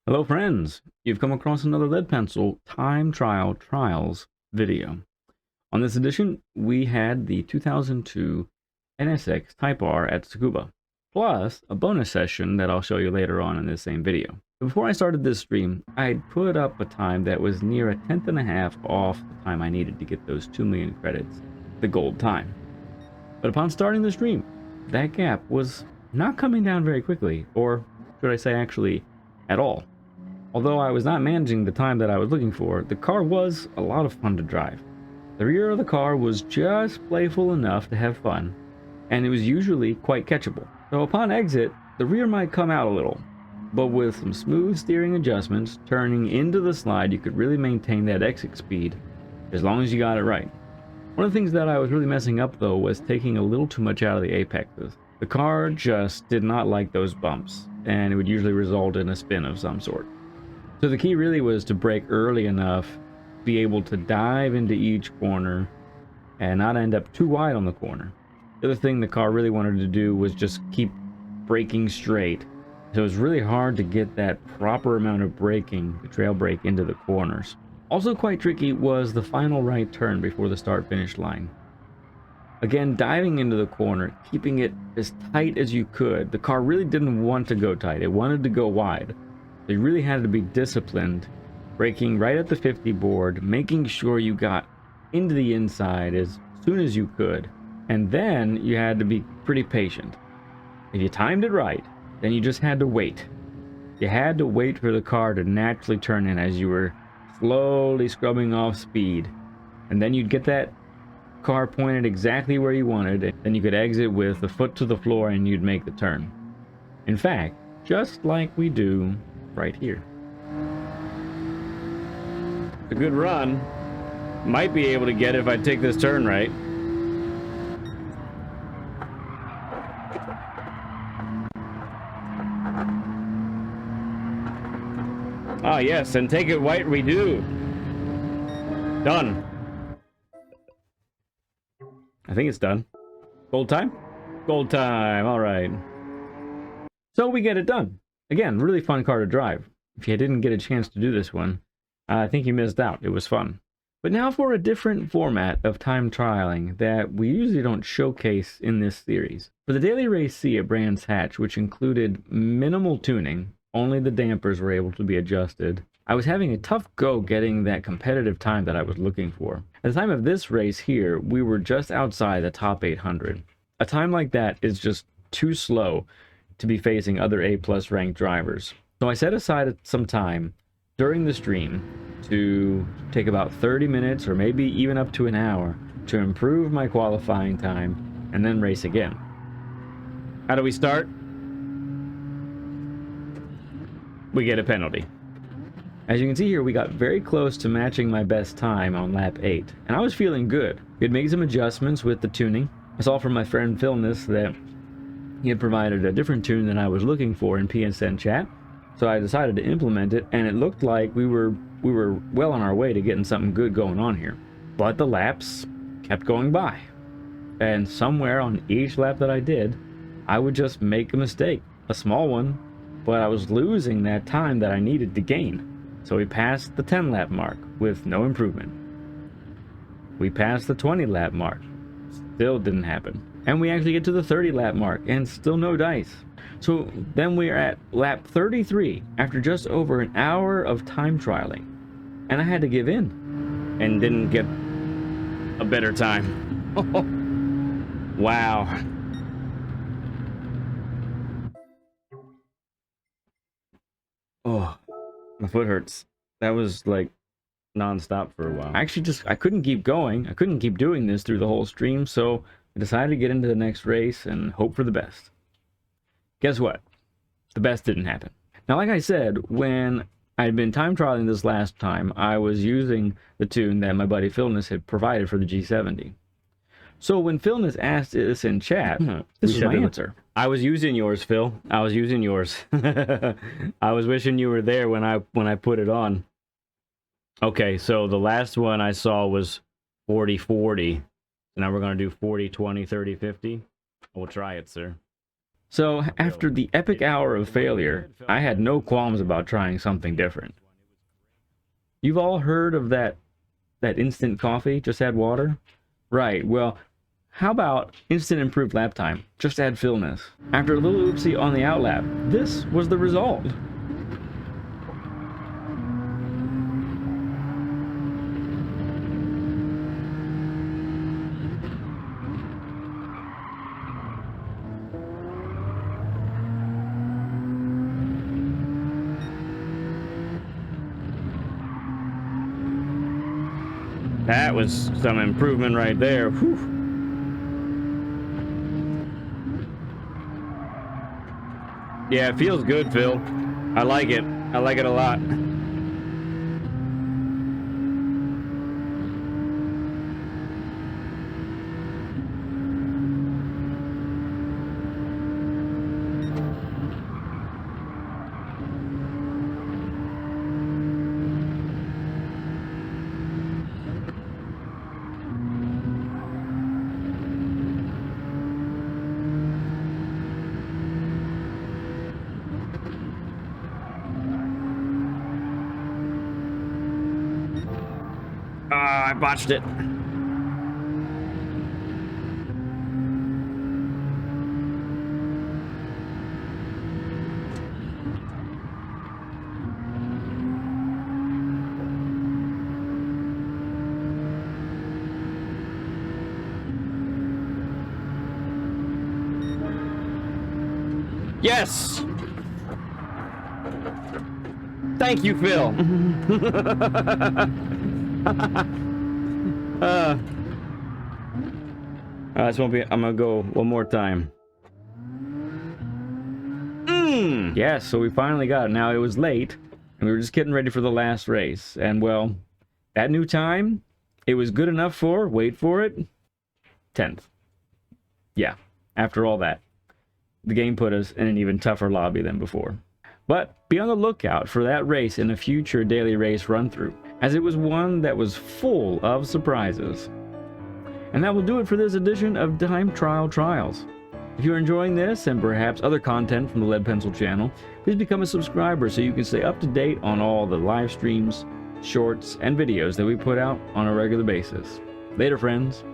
Hello friends, you've come across another Ledpencil Time Trial Trials video. On this edition, we had the 2002 NSX Type R at Tsukuba, plus a bonus session that I'll show you later on in this same video. Before I started this stream, I'd put up a time that was near a tenth and a half off the time I needed to get those 2 million credits, the gold time. But upon starting the stream, that gap was not coming down very quickly, or should I say actually, at all. Although I was not managing the time that I was looking for, the car was a lot of fun to drive. The rear of the car was just playful enough to have fun, and it was usually quite catchable. So upon exit, the rear might come out a little, but with some smooth steering adjustments, turning into the slide, you could really maintain that exit speed as long as you got it right. One of the things that I was really messing up though was taking a little too much out of the apexes. The car just did not like those bumps, and it would usually result in a spin of some sort. So the key really was to brake early enough, be able to dive into each corner, and not end up too wide on the corner. The other thing the car really wanted to do was just keep braking straight. So it was really hard to get that proper amount of braking, the trail brake, into the corners. Also quite tricky was the final right turn before the start-finish line. Again, diving into the corner, keeping it as tight as you could. The car really didn't want to go tight, it wanted to go wide. So you really had to be disciplined, braking right at the 50 board, making sure you got into the inside as soon as you could. And then you had to be pretty patient. If you timed it right, then you just had to wait. You had to wait for the car to naturally turn in as you were slowly scrubbing off speed. And then you'd get that car pointed exactly where you wanted, and then you could exit with the foot to the floor and you'd make the turn. In fact, just like we do right here. A good run. Might be able to get it if I take this turn right. Ah, yes, and take it white we do. Done. I think it's done. Gold time? Gold time, all right. So we get it done. Again, really fun car to drive. If you didn't get a chance to do this one, I think you missed out. It was fun. But now for a different format of time trialing that we usually don't showcase in this series. For the Daily Race C at Brands Hatch, which included minimal tuning, only the dampers were able to be adjusted, I was having a tough go getting that competitive time that I was looking for. At the time of this race here, we were just outside the top 800. A time like that is just too slow to be facing other A+ ranked drivers. So I set aside some time during the stream to take about 30 minutes or maybe even up to an hour to improve my qualifying time and then race again. How do we start? We get a penalty. As you can see here, we got very close to matching my best time on lap 8, and I was feeling good. We had made some adjustments with the tuning. I saw from my friend Philness that he had provided a different tune than I was looking for in PSN chat, so I decided to implement it, and it looked like we were well on our way to getting something good going on here. But the laps kept going by, and somewhere on each lap that I did, I would just make a mistake, a small one, but I was losing that time that I needed to gain. So we passed the 10 lap mark with no improvement. We passed the 20 lap mark, still didn't happen. And we actually get to the 30 lap mark and still no dice. So then we're at lap 33 after just over an hour of time trialing. And I had to give in and didn't get a better time. Wow. Oh, my foot hurts. That was like non-stop for a while. Actually, I couldn't keep going. I couldn't keep doing this through the whole stream, so I decided to get into the next race and hope for the best. Guess what? The best didn't happen. Now, like I said, when I'd been time trialing this last time, I was using the tune that my buddy Philness had provided for the G70. So when Philness asked this in chat, this is my answer. I was using yours, Phil. I was using yours. I was wishing you were there when I put it on. Okay, so the last one I saw was 40-40. So now we're going to do 40-20-30-50. We'll try it, sir. So, after the epic hour of failure, I had no qualms about trying something different. You've all heard of that instant coffee, just add water? Right, well, how about instant improved lap time, just add fillness? After a little oopsie on the outlap, this was the result. That was some improvement right there. Whew. Yeah, it feels good, Phil. I like it. I like it a lot. I botched it. Yes! Thank you, Phil. This won't be. I'm gonna go one more time. Yes, so we finally got it. Now, it was late, and we were just getting ready for the last race. And, well, that new time, it was good enough for, wait for it, 10th. Yeah, after all that, the game put us in an even tougher lobby than before. But be on the lookout for that race in a future daily race run-through, as it was one that was full of surprises. And that will do it for this edition of Time Trial Trials. If you're enjoying this and perhaps other content from the Ledpencil channel, please become a subscriber so you can stay up to date on all the live streams, shorts, and videos that we put out on a regular basis. Later, friends.